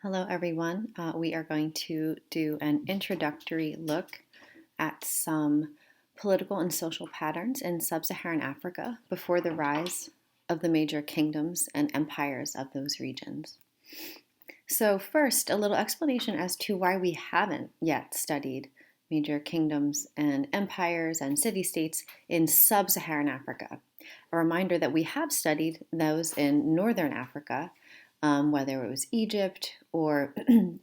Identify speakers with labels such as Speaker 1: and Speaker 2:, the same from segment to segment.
Speaker 1: Hello, everyone. We are going to do an introductory look at some political and social patterns in Sub-Saharan Africa before the rise of the major kingdoms and empires of those regions. So first, a little explanation as to why we haven't yet studied major kingdoms and empires and city-states in Sub-Saharan Africa. A reminder that we have studied those in Northern Africa, whether it was Egypt or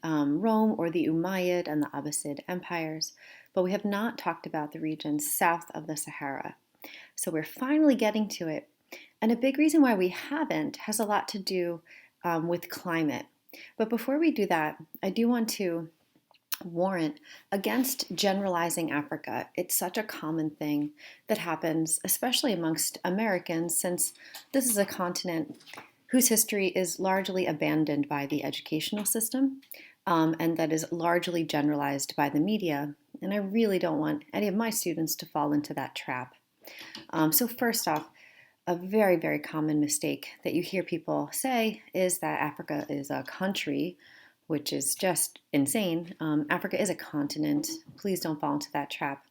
Speaker 1: Rome or the Umayyad and the Abbasid empires, but we have not talked about the regions south of the Sahara. So we're finally getting to it. And a big reason why we haven't has a lot to do with climate. But before we do that, I do want to warrant against generalizing Africa. It's such a common thing that happens, especially amongst Americans, since this is a continent whose history is largely abandoned by the educational system and that is largely generalized by the media. And I really don't want any of my students to fall into that trap. So first off, a very, very common mistake that you hear people say is that Africa is a country, which is just insane. Africa is a continent. Please don't fall into that trap.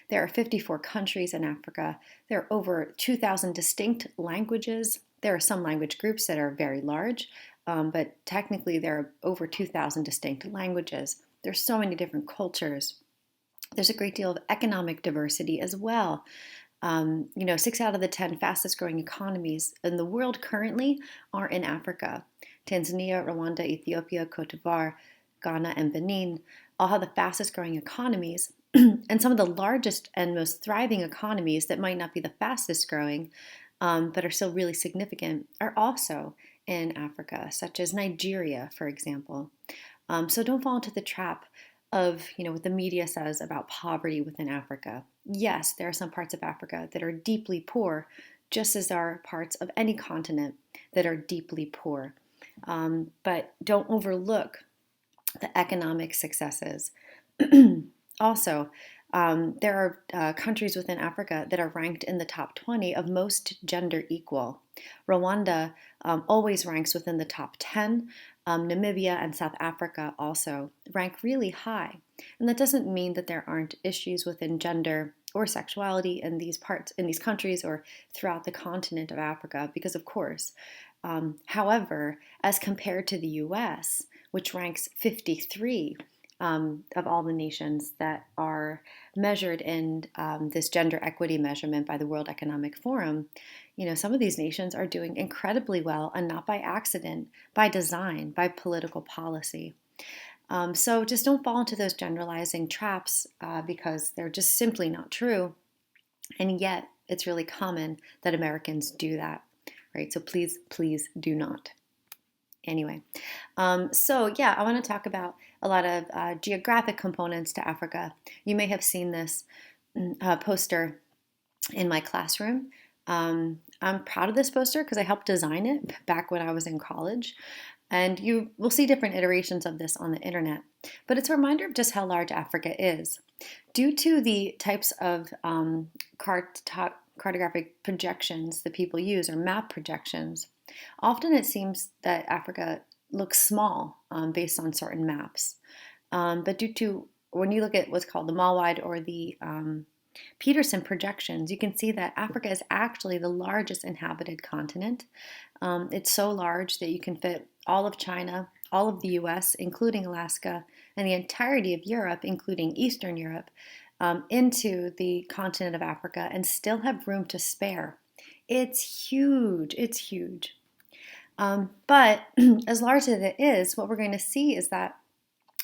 Speaker 1: There are 54 countries in Africa. There are over 2,000 distinct languages. There are some language groups that are very large, but technically there are over 2,000 distinct languages. There's so many different cultures. There's a great deal of economic diversity as well. 6 out of the 10 fastest growing economies in the world currently are in Africa. Tanzania, Rwanda, Ethiopia, Cote d'Ivoire, Ghana, and Benin all have the fastest growing economies. And some of the largest and most thriving economies that might not be the fastest growing, but are still really significant, are also in Africa, such as Nigeria, for example. So don't fall into the trap of, what the media says about poverty within Africa. Yes, there are some parts of Africa that are deeply poor, just as there are parts of any continent that are deeply poor. But don't overlook the economic successes. Also, there are countries within Africa that are ranked in the top 20 of most gender equal. Rwanda always ranks within the top 10. Namibia and South Africa also rank really high. And that doesn't mean that there aren't issues within gender or sexuality in these countries or throughout the continent of Africa, because of course. However, as compared to the US, which ranks 53 of all the nations that are measured in this gender equity measurement by the World Economic Forum, some of these nations are doing incredibly well, and not by accident, by design, by political policy. So just don't fall into those generalizing traps because they're just simply not true. And yet it's really common that Americans do that, right? So please, please do not. Anyway, I want to talk about a lot of geographic components to Africa. You may have seen this poster in my classroom. I'm proud of this poster because I helped design it back when I was in college. And you will see different iterations of this on the internet. But it's a reminder of just how large Africa is. Due to the types of cartographic projections that people use, or map projections, often it seems that Africa looks small based on certain maps. But when you look at what's called the mile-wide or the Peterson projections, you can see that Africa is actually the largest inhabited continent. It's so large that you can fit all of China, all of the US, including Alaska, and the entirety of Europe, including Eastern Europe, into the continent of Africa and still have room to spare. It's huge. It's huge. But as large as it is, what we're going to see is that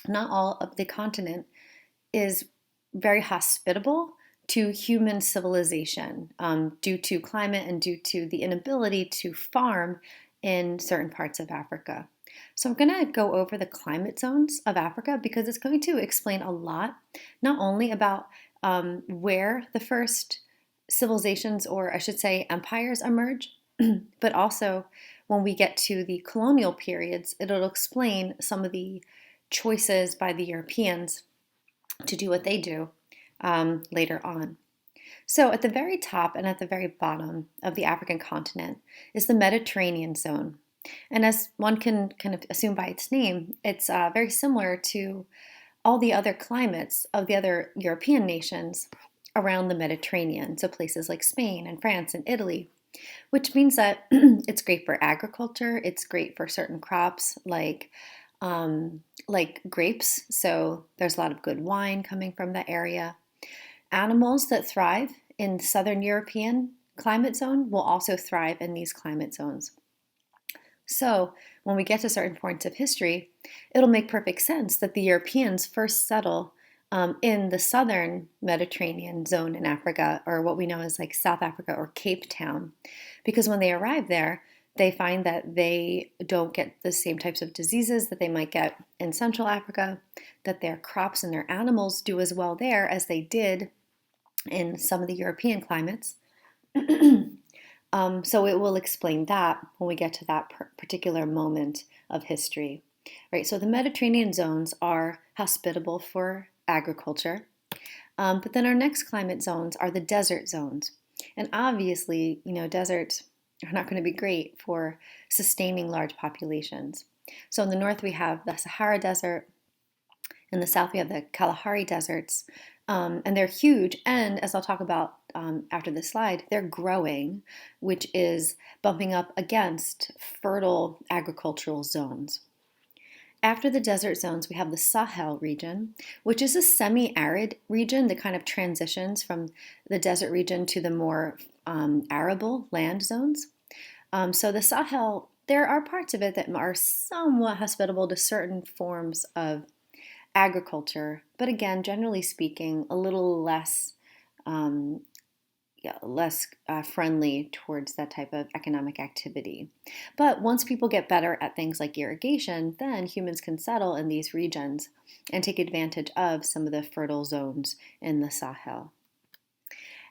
Speaker 1: not all of the continent is very hospitable to human civilization due to climate and due to the inability to farm in certain parts of Africa. So I'm going to go over the climate zones of Africa because it's going to explain a lot, not only about where the first civilizations, or I should say empires, emerge, but also when we get to the colonial periods, it'll explain some of the choices by the Europeans to do what they do later on. So at the very top and at the very bottom of the African continent is the Mediterranean zone. And as one can kind of assume by its name, it's very similar to all the other climates of the other European nations around the Mediterranean, so places like Spain and France and Italy, which means that it's great for agriculture. It's great for certain crops like grapes. So there's a lot of good wine coming from that area. Animals that thrive in Southern European climate zone will also thrive in these climate zones. So when we get to certain points of history, it'll make perfect sense that the Europeans first settle in the southern Mediterranean zone in Africa, or what we know as like South Africa or Cape Town, because when they arrive there, they find that they don't get the same types of diseases that they might get in Central Africa, that their crops and their animals do as well there as they did in some of the European climates. So it will explain that when we get to that particular moment of history. Right, so the Mediterranean zones are hospitable for agriculture, but then our next climate zones are the desert zones. And obviously, deserts are not going to be great for sustaining large populations. So in the north, we have the Sahara Desert. In the south, we have the Kalahari deserts, and they're huge. And as I'll talk about after this slide, they're growing, which is bumping up against fertile agricultural zones. After the desert zones, we have the Sahel region, which is a semi-arid region that kind of transitions from the desert region to the more arable land zones. So the Sahel, there are parts of it that are somewhat hospitable to certain forms of agriculture, but again, generally speaking, a little less friendly towards that type of economic activity. But once people get better at things like irrigation, then humans can settle in these regions and take advantage of some of the fertile zones in the Sahel.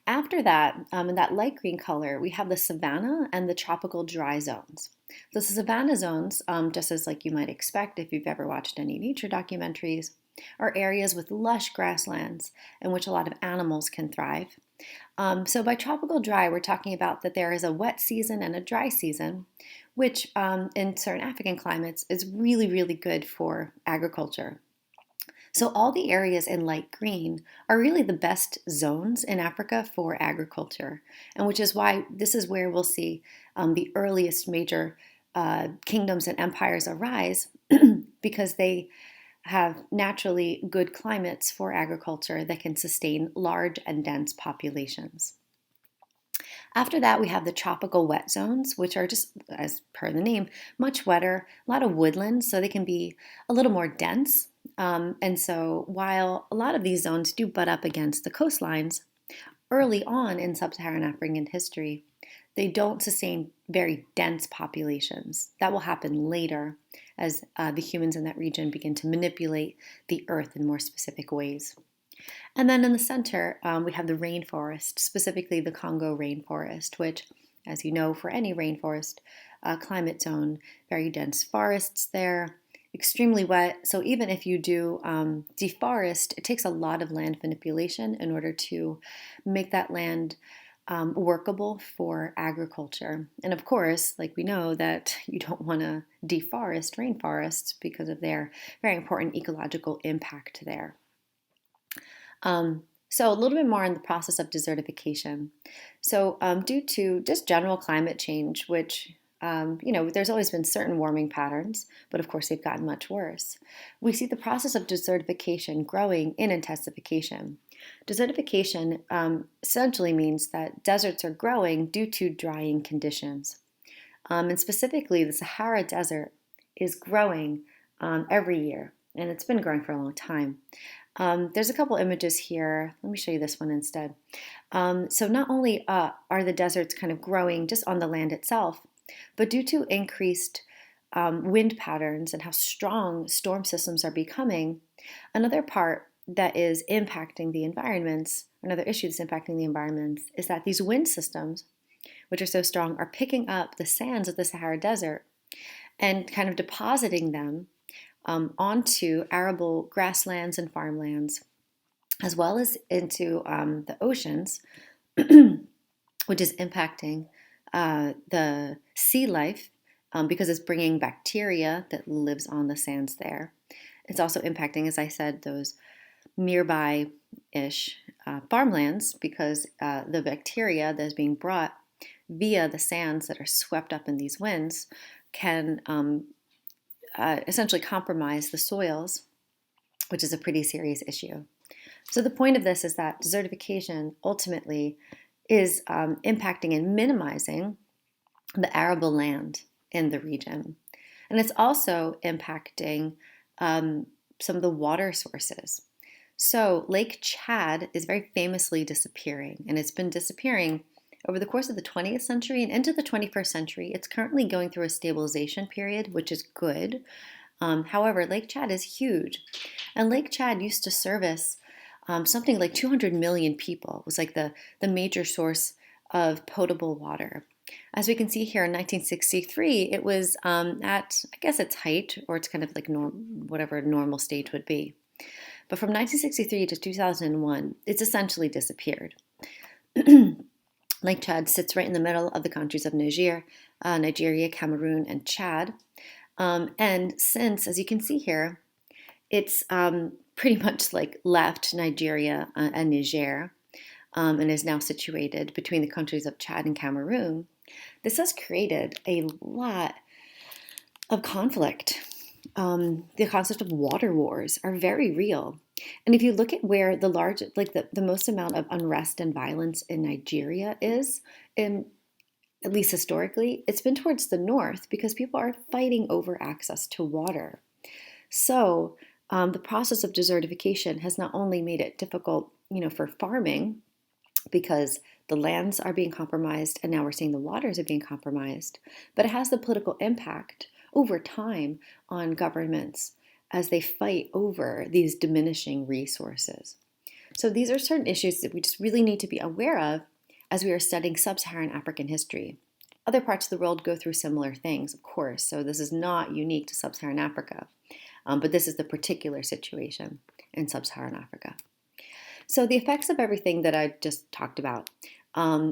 Speaker 1: After that, in that light green color, we have the savanna and the tropical dry zones. The savanna zones, just as like you might expect if you've ever watched any nature documentaries, are areas with lush grasslands in which a lot of animals can thrive. So by tropical dry, we're talking about that there is a wet season and a dry season, which in certain African climates is really, really good for agriculture. So all the areas in light green are really the best zones in Africa for agriculture, and which is why this is where we'll see the earliest major kingdoms and empires arise because they have naturally good climates for agriculture that can sustain large and dense populations. After that, we have the tropical wet zones, which are just, as per the name, much wetter, a lot of woodlands, so they can be a little more dense. And so while a lot of these zones do butt up against the coastlines, early on in sub-Saharan African history, they don't sustain very dense populations. That will happen later as the humans in that region begin to manipulate the earth in more specific ways. And then in the center, we have the rainforest, specifically the Congo rainforest, which, as you know, for any rainforest climate zone, very dense forests there, extremely wet. So even if you do deforest, it takes a lot of land manipulation in order to make that land workable for agriculture. And of course, like we know that you don't want to deforest rainforests because of their very important ecological impact there. So a little bit more on the process of desertification. So due to just general climate change, which there's always been certain warming patterns, but of course they've gotten much worse. We see the process of desertification growing in intensification. Desertification essentially means that deserts are growing due to drying conditions. And specifically, the Sahara Desert is growing every year, and it's been growing for a long time. There's a couple images here. Let me show you this one instead. So not only are the deserts kind of growing just on the land itself, but due to increased wind patterns and how strong storm systems are becoming, another part that is impacting the environments, another issue that's impacting the environments, is that these wind systems, which are so strong, are picking up the sands of the Sahara Desert and kind of depositing them onto arable grasslands and farmlands, as well as into the oceans, which is impacting the sea life because it's bringing bacteria that lives on the sands there. It's also impacting, as I said, those nearby-ish farmlands because the bacteria that is being brought via the sands that are swept up in these winds can essentially compromise the soils, which is a pretty serious issue. So the point of this is that desertification ultimately is impacting and minimizing the arable land in the region. And it's also impacting some of the water sources. So Lake Chad is very famously disappearing, and it's been disappearing over the course of the 20th century and into the 21st century. It's currently going through a stabilization period, which is good. However, Lake Chad is huge, and Lake Chad used to service something like 200 million people. It was like the major source of potable water. As we can see here in 1963, it was at, I guess, its height, or it's kind of like whatever a normal stage would be. But from 1963 to 2001, it's essentially disappeared. Lake Chad sits right in the middle of the countries of Nigeria, Cameroon, and Chad. And since, as you can see here, it's pretty much like left Nigeria and Niger and is now situated between the countries of Chad and Cameroon, this has created a lot of conflict. The concept of water wars are very real. And if you look at where the most amount of unrest and violence in Nigeria is, at least historically, it's been towards the north because people are fighting over access to water. So the process of desertification has not only made it difficult, for farming, because the lands are being compromised and now we're seeing the waters are being compromised, but it has the political impact over time on governments as they fight over these diminishing resources. So these are certain issues that we just really need to be aware of as we are studying sub-Saharan African history. Other parts of the world go through similar things, of course, so this is not unique to sub-Saharan Africa, but this is the particular situation in sub-Saharan Africa. So the effects of everything that I just talked about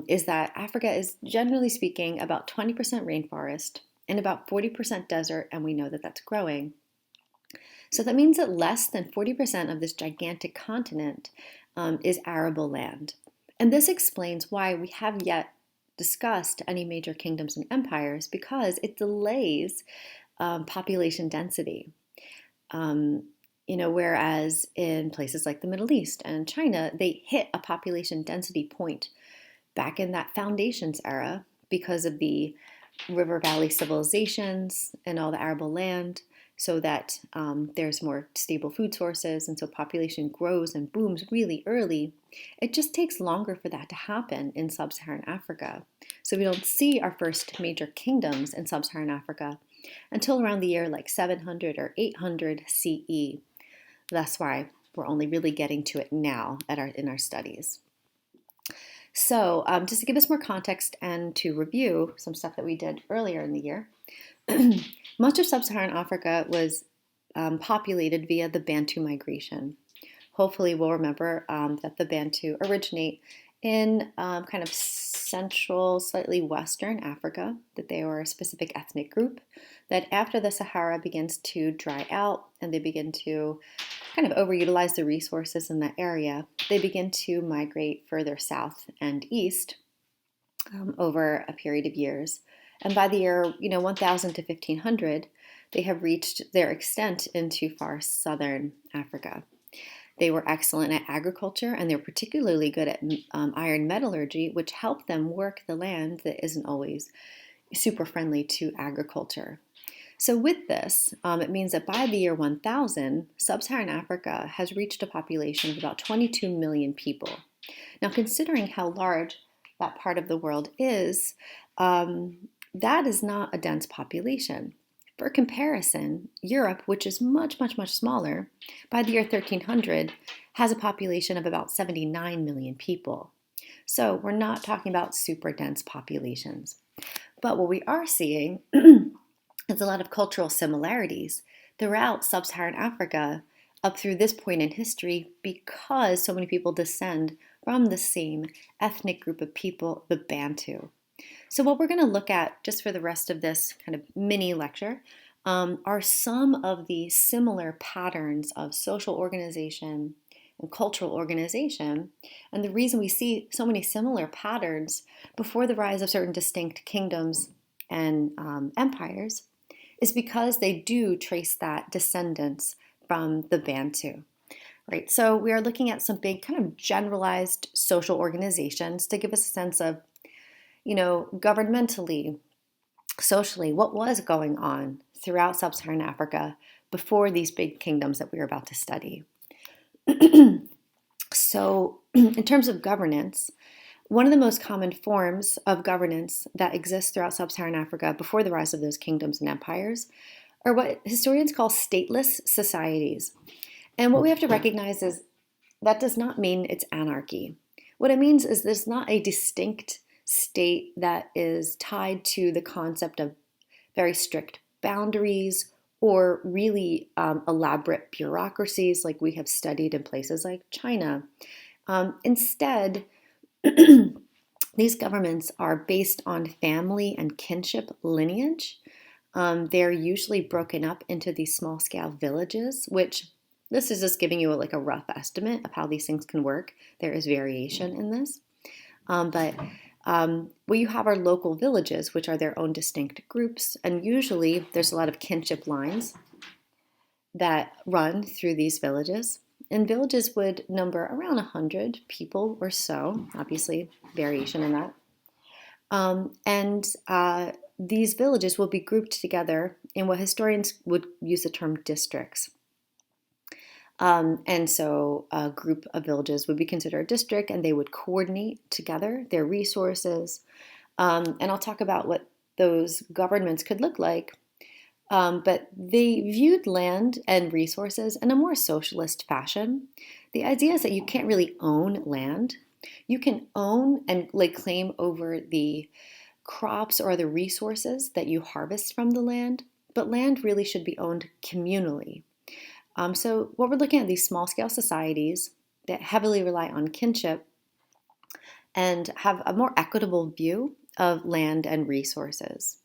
Speaker 1: is that Africa is, generally speaking, about 20% rainforest and about 40% desert, and we know that that's growing. So that means that less than 40% of this gigantic continent is arable land. And this explains why we have yet discussed any major kingdoms and empires, because it delays population density. Whereas in places like the Middle East and China, they hit a population density point back in that foundations era because of the river valley civilizations and all the arable land, so that there's more stable food sources, and so population grows and booms really early. It just takes longer for that to happen in sub-Saharan Africa. So we don't see our first major kingdoms in sub-Saharan Africa until around the year like 700 or 800 CE. That's why we're only really getting to it now in our studies. So just to give us more context and to review some stuff that we did earlier in the year, much of sub-Saharan Africa was populated via the Bantu migration. Hopefully we'll remember that the Bantu originate in kind of central, slightly western Africa, that they were a specific ethnic group, that after the Sahara begins to dry out and they begin to kind of overutilize the resources in that area, they begin to migrate further south and east over a period of years. And by the year 1000 to 1500, they have reached their extent into far southern Africa. They were excellent at agriculture, and they're particularly good at iron metallurgy, which helped them work the land that isn't always super friendly to agriculture. So with this, it means that by the year 1000, sub-Saharan Africa has reached a population of about 22 million people. Now, considering how large that part of the world is, that is not a dense population. For comparison, Europe, which is much, much, much smaller, by the year 1300 has a population of about 79 million people. So we're not talking about super dense populations. But what we are seeing is a lot of cultural similarities throughout sub-Saharan Africa up through this point in history, because so many people descend from the same ethnic group of people, the Bantu. So what we're going to look at just for the rest of this kind of mini lecture are some of the similar patterns of social organization and cultural organization. And the reason we see so many similar patterns before the rise of certain distinct kingdoms and empires is because they do trace that descendants from the Bantu. Right, so we are looking at some big kind of generalized social organizations to give us a sense of, governmentally, socially, what was going on throughout Sub-Saharan Africa before these big kingdoms that we are about to study. So in terms of governance, one of the most common forms of governance that exists throughout Sub-Saharan Africa before the rise of those kingdoms and empires are what historians call stateless societies. And what we have to recognize is that does not mean it's anarchy. What it means is there's not a distinct state that is tied to the concept of very strict boundaries or really elaborate bureaucracies like we have studied in places like China. Instead, these governments are based on family and kinship lineage. They're usually broken up into these small-scale villages, which this is just giving you a rough estimate of how these things can work. There is variation in this. But what you have are local villages, which are their own distinct groups. And usually there's a lot of kinship lines that run through these villages. And villages would number around 100 people or so, obviously variation in that. These villages will be grouped together in what historians would use the term districts. And so a group of villages would be considered a district, and they would coordinate together their resources. And I'll talk about what those governments could look like. But they viewed land and resources in a more socialist fashion. The idea is that you can't really own land. You can own and claim over the crops or other resources that you harvest from the land, but land really should be owned communally. So what we're looking at these small-scale societies that heavily rely on kinship and have a more equitable view of land and resources.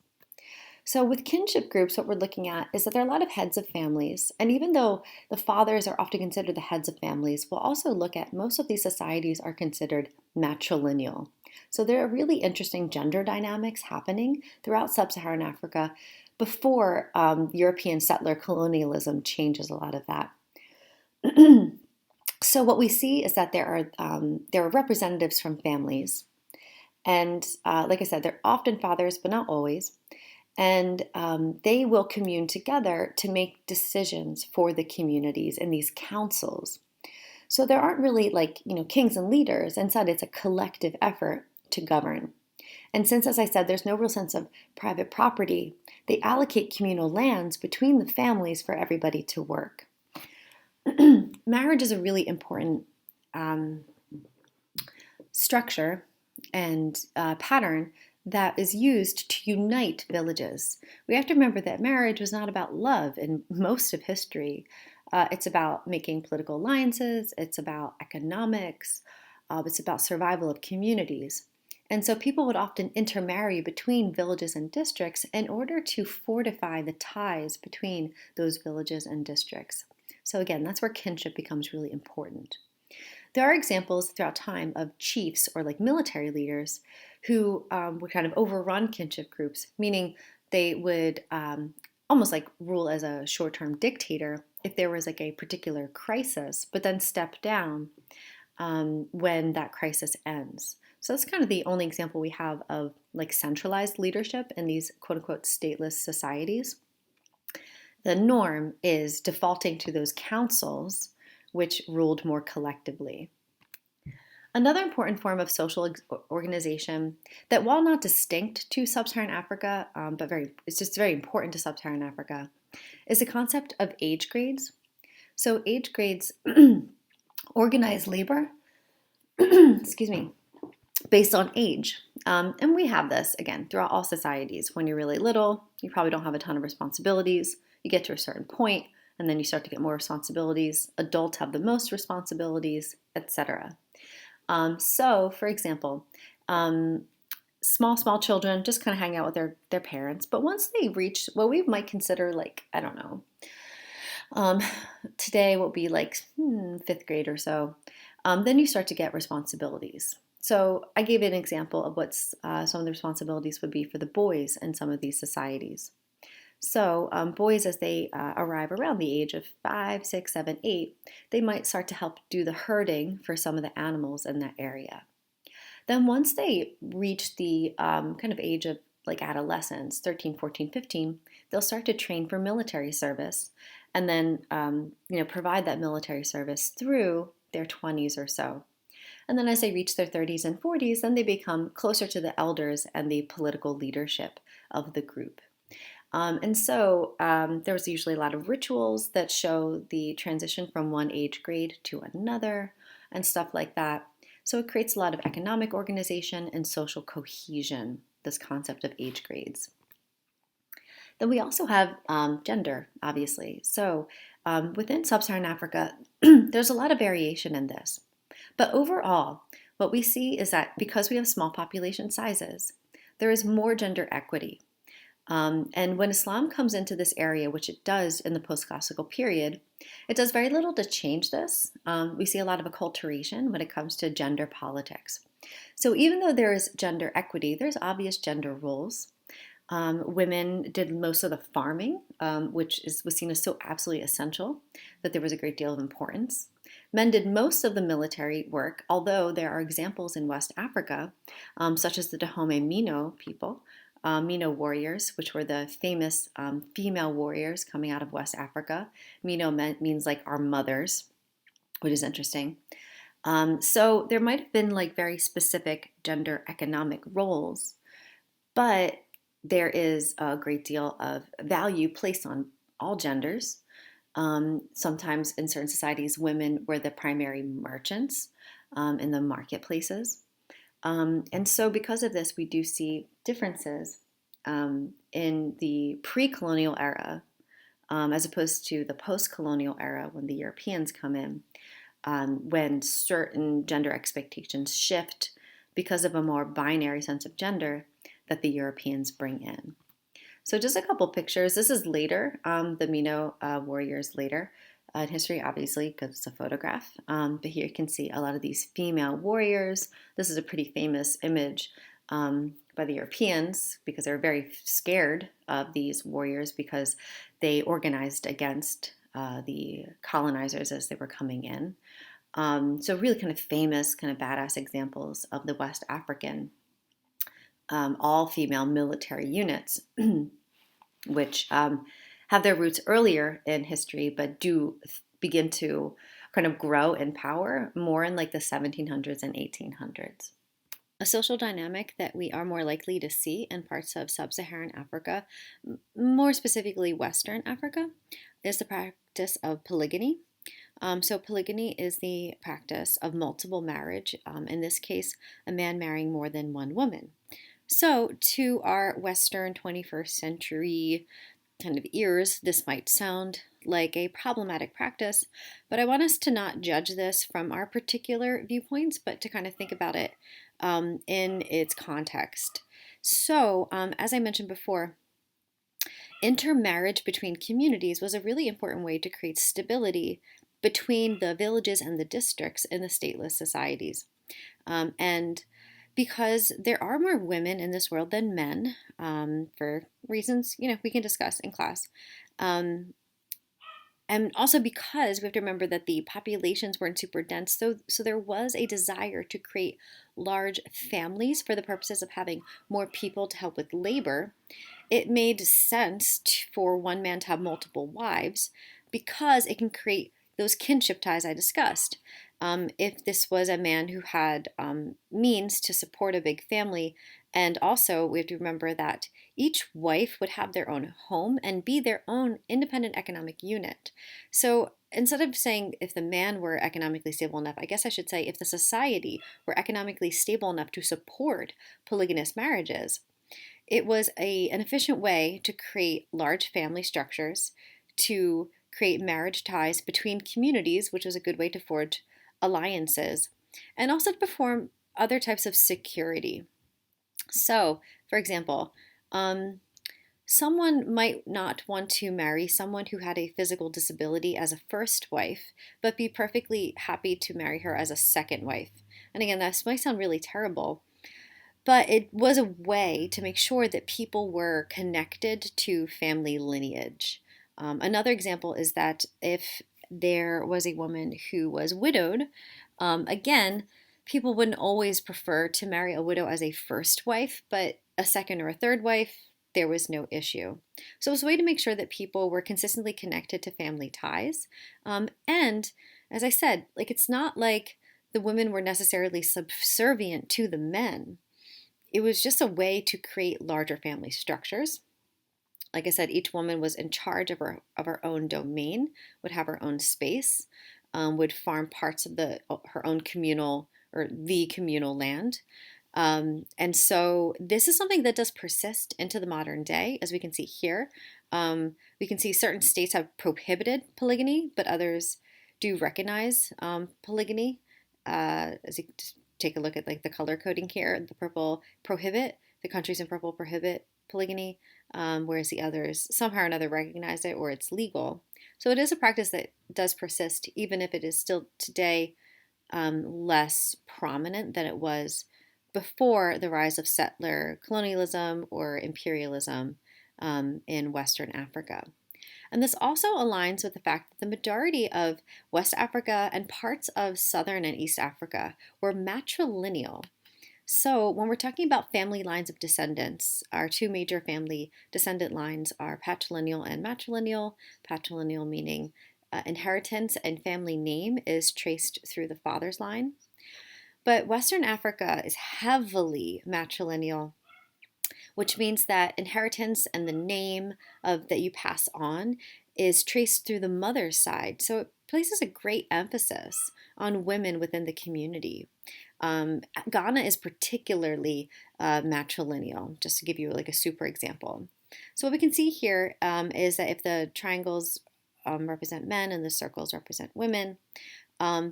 Speaker 1: So with kinship groups, what we're looking at is that there are a lot of heads of families. And even though the fathers are often considered the heads of families, we'll also look at most of these societies are considered matrilineal. So there are really interesting gender dynamics happening throughout Sub-Saharan Africa before European settler colonialism changes a lot of that. So what we see is that there are representatives from families. And like I said, they're often fathers, but not always. And they will commune together to make decisions for the communities in these councils. So there aren't really kings and leaders. Instead, it's a collective effort to govern. And since, as I said, there's no real sense of private property, they allocate communal lands between the families for everybody to work. Marriage is a really important structure and pattern that is used to unite villages. We have to remember that marriage was not about love in most of history. It's about making political alliances, it's about economics, it's about survival of communities. And so people would often intermarry between villages and districts in order to fortify the ties between those villages and districts. So again, that's where kinship becomes really important. There are examples throughout time of chiefs or military leaders who would kind of overrun kinship groups, meaning they would almost rule as a short-term dictator if there was a particular crisis, but then step down when that crisis ends. So that's kind of the only example we have of centralized leadership in these quote-unquote stateless societies. The norm is defaulting to those councils which ruled more collectively. Another important form of social organization that, while not distinct to Sub-Saharan Africa, but it's just very important to Sub-Saharan Africa, is the concept of age grades. So age grades organize labor, excuse me, based on age. And we have this, again, throughout all societies. When you're really little, you probably don't have a ton of responsibilities. You get to a certain point, and then you start to get more responsibilities. Adults have the most responsibilities, etc. So, for example, small children just kind of hang out with their parents. But once they reach what we might consider like, I don't know, um, today will be like fifth grade or so, then you start to get responsibilities. So I gave an example of what some of the responsibilities would be for the boys in some of these societies. So boys, as they arrive around the age of 5, 6, 7, 8, they might start to help do the herding for some of the animals in that area. Then once they reach the kind of age of like adolescence, 13, 14, 15, they'll start to train for military service and then provide that military service through their 20s or so. And then as they reach their 30s and 40s, then they become closer to the elders and the political leadership of the group. There was usually a lot of rituals that show the transition from one age grade to another and stuff like that. So it creates a lot of economic organization and social cohesion, this concept of age grades. Then we also have gender, obviously. So within Sub-Saharan Africa, there's a lot of variation in this. But overall, what we see is that because we have small population sizes, there is more gender equity. And when Islam comes into this area, which it does in the post-classical period, it does very little to change this. We see a lot of acculturation when it comes to gender politics. So even though there is gender equity, there's obvious gender roles. Women did most of the farming, which was seen as so absolutely essential that there was a great deal of importance. Men did most of the military work, although there are examples in West Africa, such as the Dahomey Mino people, Mino warriors, which were the famous female warriors coming out of West Africa. Mino means like our mothers, which is interesting. So there might have been like very specific gender economic roles, but there is a great deal of value placed on all genders. Sometimes in certain societies, women were the primary merchants in the marketplaces. And so because of this, we do see differences in the pre-colonial era as opposed to the post-colonial era when the Europeans come in, when certain gender expectations shift because of a more binary sense of gender that the Europeans bring in. So just a couple pictures. This is later, the Mino warriors later in history, obviously, because it's a photograph. But here you can see a lot of these female warriors. This is a pretty famous image by the Europeans because they were very scared of these warriors because they organized against the colonizers as they were coming in. So really kind of famous, kind of badass examples of the West African all-female military units, which have their roots earlier in history, but do begin to kind of grow in power more in like the 1700s and 1800s. A social dynamic that we are more likely to see in parts of Sub-Saharan Africa, more specifically Western Africa, is the practice of polygyny. So polygyny is the practice of multiple marriage, in this case, a man marrying more than one woman. So to our Western 21st century kind of ears, this might sound like a problematic practice, but I want us to not judge this from our particular viewpoints, but to kind of think about it in its context. So, as I mentioned before, intermarriage between communities was a really important way to create stability between the villages and the districts in the stateless societies. And because there are more women in this world than men, for reasons, we can discuss in class. And also because we have to remember that the populations weren't super dense, so there was a desire to create large families for the purposes of having more people to help with labor. It made sense for one man to have multiple wives because it can create those kinship ties I discussed. If this was a man who had means to support a big family, and also we have to remember that each wife would have their own home and be their own independent economic unit. So instead of saying if the man were economically stable enough, I guess I should say if the society were economically stable enough to support polygynous marriages, it was an efficient way to create large family structures, to create marriage ties between communities, which was a good way to forge alliances, and also to perform other types of security. So, for example, um, someone might not want to marry someone who had a physical disability as a first wife, but be perfectly happy to marry her as a second wife. And again, this might sound really terrible, but it was a way to make sure that people were connected to family lineage. Another example is that if there was a woman who was widowed, again, people wouldn't always prefer to marry a widow as a first wife, but a second or a third wife, there was no issue. So it was a way to make sure that people were consistently connected to family ties. And as I said, like it's not like the women were necessarily subservient to the men. It was just a way to create larger family structures. Like I said, each woman was in charge of her own domain, would have her own space, would farm parts of her own communal or the communal land. And so this is something that does persist into the modern day, as we can see here. We can see certain states have prohibited polygamy, but others do recognize polygamy. As you just take a look at like the color coding here, the purple prohibit, the countries in purple prohibit polygamy, whereas the others somehow or another recognize it or it's legal. So it is a practice that does persist, even if it is still today less prominent than it was before the rise of settler colonialism or imperialism in Western Africa. And this also aligns with the fact that the majority of West Africa and parts of Southern and East Africa were matrilineal. So when we're talking about family lines of descendants, our two major family descendant lines are patrilineal and matrilineal. Patrilineal meaning inheritance and family name is traced through the father's line. But Western Africa is heavily matrilineal, which means that inheritance and the name that you pass on is traced through the mother's side. So it places a great emphasis on women within the community. Ghana is particularly matrilineal, just to give you like a super example. So what we can see here is that if the triangles represent men and the circles represent women,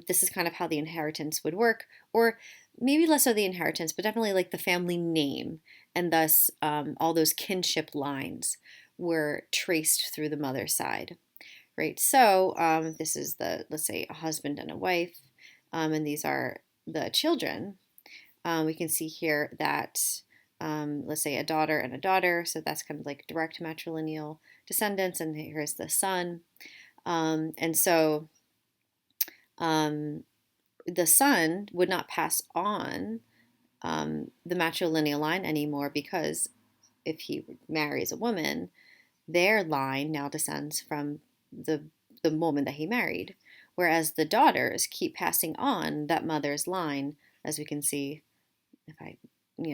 Speaker 1: this is kind of how the inheritance would work, or maybe less so the inheritance, but definitely like the family name, and thus all those kinship lines were traced through the mother's side, right? So this is let's say a husband and a wife, and these are the children. We can see here that let's say a daughter and a daughter, so that's kind of like direct matrilineal descendants, and here's the son. And so the son would not pass on the matrilineal line anymore, because if he marries a woman, their line now descends from the woman that he married, whereas the daughters keep passing on that mother's line, as we can see if I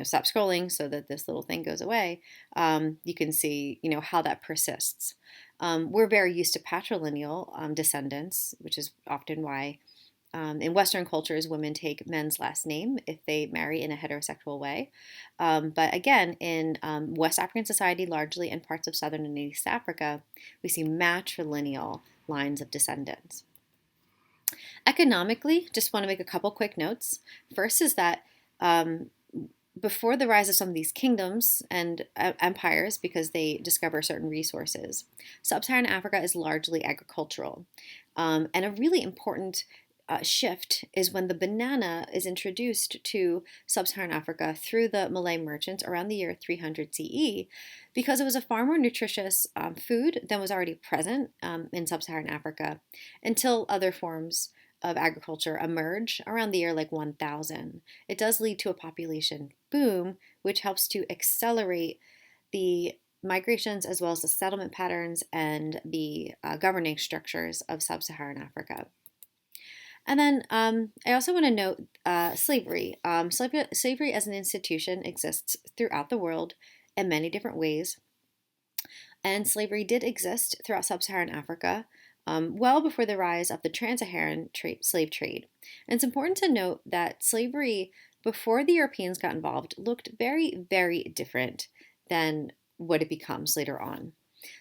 Speaker 1: stop scrolling so that this little thing goes away. You can see how that persists. We're very used to patrilineal descendants, which is often why in Western cultures, women take men's last name if they marry in a heterosexual way. But again, in West African society largely and parts of Southern and East Africa, we see matrilineal lines of descendants. Economically, just want to make a couple quick notes. First is that before the rise of some of these kingdoms and empires, because they discover certain resources, Sub-Saharan Africa is largely agricultural. And a really important shift is when the banana is introduced to Sub-Saharan Africa through the Malay merchants around the year 300 CE, because it was a far more nutritious food than was already present in Sub-Saharan Africa until other forms of agriculture emerge around the year like 1000. It does lead to a population boom, which helps to accelerate the migrations as well as the settlement patterns and the governing structures of Sub-Saharan Africa. And then I also want to note slavery. Slavery as an institution exists throughout the world in many different ways. And slavery did exist throughout Sub-Saharan Africa well before the rise of the trans-Saharan slave trade. And it's important to note that slavery before the Europeans got involved looked very, very different than what it becomes later on.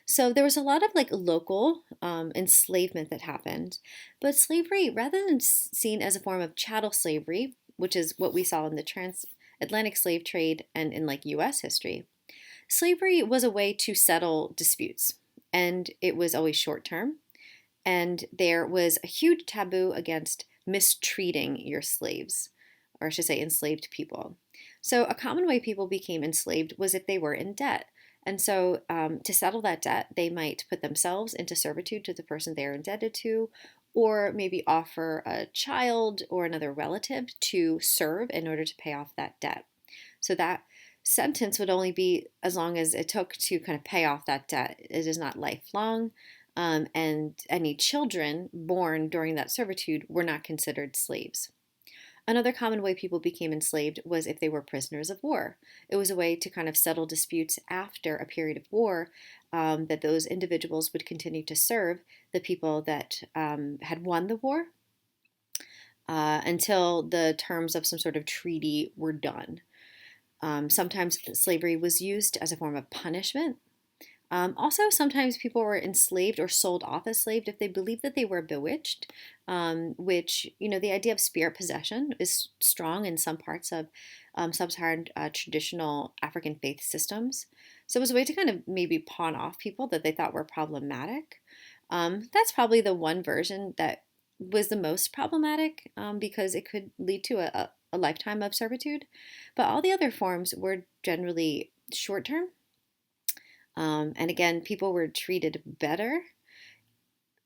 Speaker 1: So there was a lot of like local enslavement that happened, but slavery, rather than seen as a form of chattel slavery, which is what we saw in the Atlantic slave trade, and in like US history, slavery was a way to settle disputes, and it was always short term. And there was a huge taboo against mistreating your slaves, or I should say enslaved people. So, a common way people became enslaved was if they were in debt. And so, to settle that debt, they might put themselves into servitude to the person they're indebted to, or maybe offer a child or another relative to serve in order to pay off that debt. So, that sentence would only be as long as it took to kind of pay off that debt. It is not lifelong. And any children born during that servitude were not considered slaves. Another common way people became enslaved was if they were prisoners of war. It was a way to kind of settle disputes after a period of war, that those individuals would continue to serve the people that had won the war until the terms of some sort of treaty were done. Sometimes slavery was used as a form of punishment. Also, sometimes people were enslaved or sold off as slaves if they believed that they were bewitched, which, the idea of spirit possession is strong in some parts of sub-Saharan traditional African faith systems. So it was a way to kind of maybe pawn off people that they thought were problematic. That's probably the one version that was the most problematic because it could lead to a lifetime of servitude. But all the other forms were generally short term. And again, people were treated better.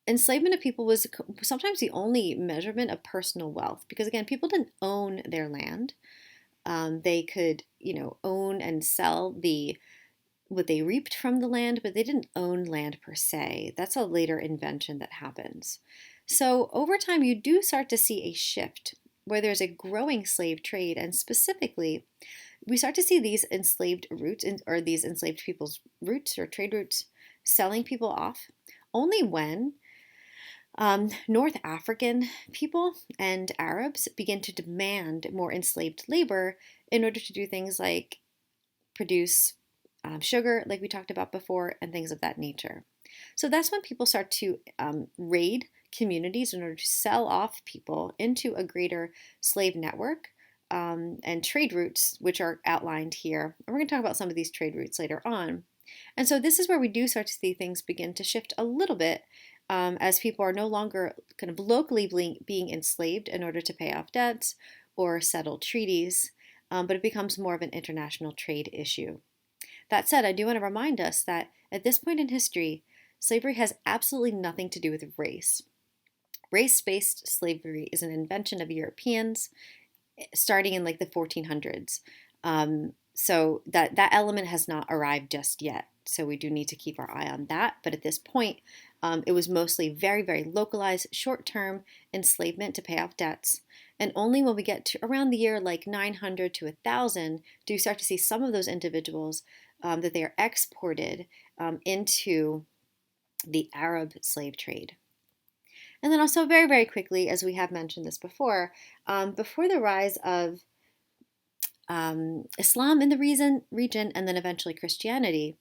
Speaker 1: Enslavement of people was sometimes the only measurement of personal wealth because, again, people didn't own their land. They could, own and sell what they reaped from the land, but they didn't own land per se. That's a later invention that happens. So over time, you do start to see a shift where there's a growing slave trade, and specifically, we start to see these enslaved routes or these enslaved people's routes or trade routes selling people off only when North African people and Arabs begin to demand more enslaved labor in order to do things like produce sugar, like we talked about before, and things of that nature. So that's when people start to raid communities in order to sell off people into a greater slave network. And trade routes, which are outlined here. And we're going to talk about some of these trade routes later on. And so this is where we do start to see things begin to shift a little bit as people are no longer kind of locally being enslaved in order to pay off debts or settle treaties, but it becomes more of an international trade issue. That said, I do want to remind us that at this point in history, slavery has absolutely nothing to do with race. Race-based slavery is an invention of Europeans starting in like the 1400s. So that element has not arrived just yet. So we do need to keep our eye on that. But at this point, it was mostly very, very localized, short-term enslavement to pay off debts. And only when we get to around the year like 900 to 1000 do we start to see some of those individuals that they are exported into the Arab slave trade. And then also very, very quickly, as we have mentioned this before the rise of Islam in the region and then eventually Christianity,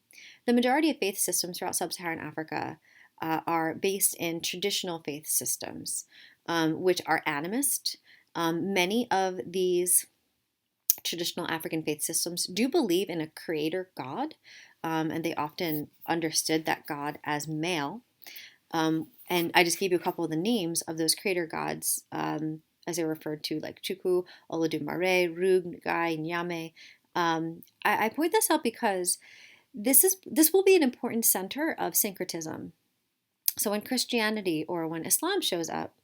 Speaker 1: the majority of faith systems throughout sub-Saharan Africa are based in traditional faith systems, which are animist. Many of these traditional African faith systems do believe in a creator God, and they often understood that God as male. And I just gave you a couple of the names of those creator gods as they're referred to, like Chukwu, Olodumare, Rug, Ngai, Nyame. I point this out because this will be an important center of syncretism. So when Christianity or when Islam shows up,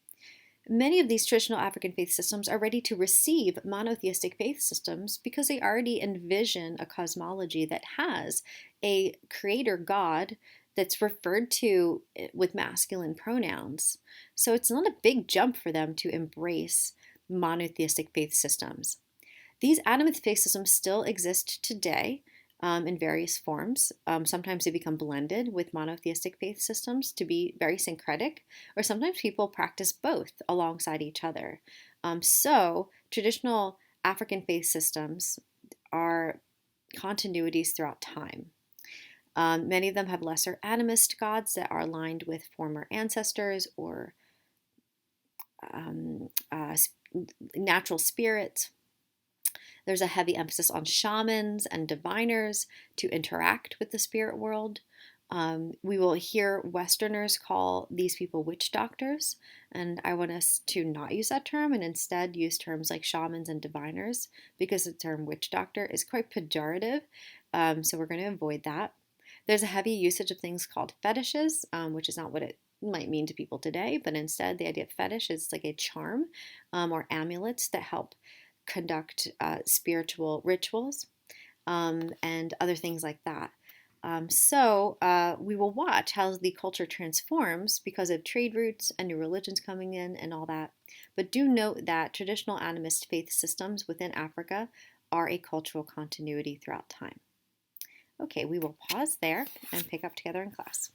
Speaker 1: many of these traditional African faith systems are ready to receive monotheistic faith systems because they already envision a cosmology that has a creator God that's referred to with masculine pronouns. So it's not a big jump for them to embrace monotheistic faith systems. These animist faith systems still exist today in various forms. Sometimes they become blended with monotheistic faith systems to be very syncretic, or sometimes people practice both alongside each other. So traditional African faith systems are continuities throughout time. Many of them have lesser animist gods that are aligned with former ancestors or natural spirits. There's a heavy emphasis on shamans and diviners to interact with the spirit world. We will hear Westerners call these people witch doctors, and I want us to not use that term and instead use terms like shamans and diviners because the term witch doctor is quite pejorative, so we're going to avoid that. There's a heavy usage of things called fetishes, which is not what it might mean to people today, but instead the idea of fetish is like a charm or amulets that help conduct spiritual rituals and other things like that. So we will watch how the culture transforms because of trade routes and new religions coming in and all that. But do note that traditional animist faith systems within Africa are a cultural continuity throughout time. Okay, we will pause there and pick up together in class.